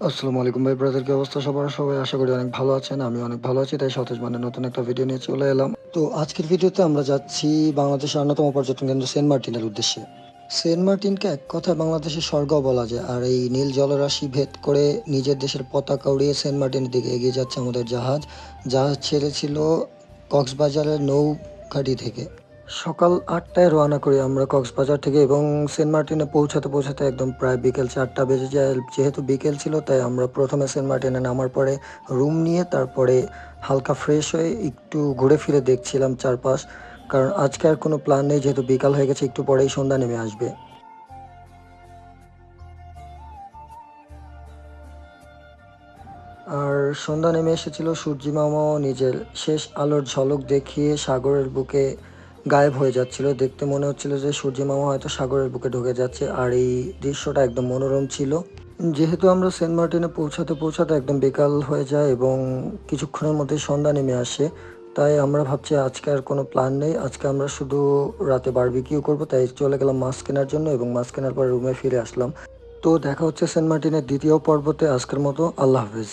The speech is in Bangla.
আসসালামু আলাইকুম ভাই ব্রাদার, কি অবস্থা সবার? সবাই আশা করি অনেক ভালো আছেন। আমি অনেক ভালো আছি, তাই সতেজ মানে নতুন একটা ভিডিও নিয়ে চলে এলাম। তো আজকের ভিডিওতে আমরা যাচ্ছি বাংলাদেশের অন্যতম পর্যটন কেন্দ্র সেন্ট মার্টিনের উদ্দেশ্যে। সেন্ট মার্টিনকে এক কথায় বাংলাদেশের স্বর্গ বলা যায়। আর এই নীল জলরাশি ভেদ করে নিজের দেশের পতাকা উড়িয়ে সেন্ট মার্টিনের দিকে এগিয়ে যাচ্ছে আমাদের জাহাজ। জাহাজ ছেড়েছিল কক্সবাজারের নৌঘাঁটি থেকে। সকাল ৮টায় রওনা করি আমরা কক্সবাজার থেকে এবং সেন্ট মার্টিনে পৌঁছাতে পৌঁছাতে একদম প্রায় বিকেল ৪টা বেজে যায়। যেহেতু বিকেল ছিল তাই আমরা প্রথমে সেন্ট মার্টিনে নামার পরে রুম নিয়ে তারপরে হালকা ফ্রেশ হয়ে একটু ঘুরে ফিরে দেখছিলাম চারপাশ। কারণ আজকে আর কোনো প্ল্যান নেই, যেহেতু বিকাল হয়ে গেছে, একটু পরেই সন্ধ্যা নেমে আসবে। আর সন্ধ্যা নেমে এসেছিল, সূর্যি মামাও নিজের শেষ আলোর ঝলক দেখিয়ে সাগরের বুকে গায়েব হয়ে যাচ্ছিল। দেখতে মনে হচ্ছিল যে সূর্যি মামা হয়তো সাগরের বুকে ঢুকে যাচ্ছে, আর এই দৃশ্যটা একদম মনোরম ছিল। যেহেতু আমরা সেন্ট মার্টিনে পৌঁছাতে পৌঁছাতে একদম বিকাল হয়ে যায় এবং কিছুক্ষণের মধ্যে সন্ধ্যা নেমে আসে, তাই আমরা ভাবছি আজকে আর কোনো প্ল্যান নেই, আজকে আমরা শুধু রাতে বারবিকিউ করব। তাই চলে গেলাম মাছ কেনার জন্য এবং মাছ কেনার পরে রুমে ফিরে আসলাম। তো দেখা হচ্ছে সেন্ট মার্টিনের দ্বিতীয় পর্বতে। আজকের মতো আল্লাহ হাফেজ।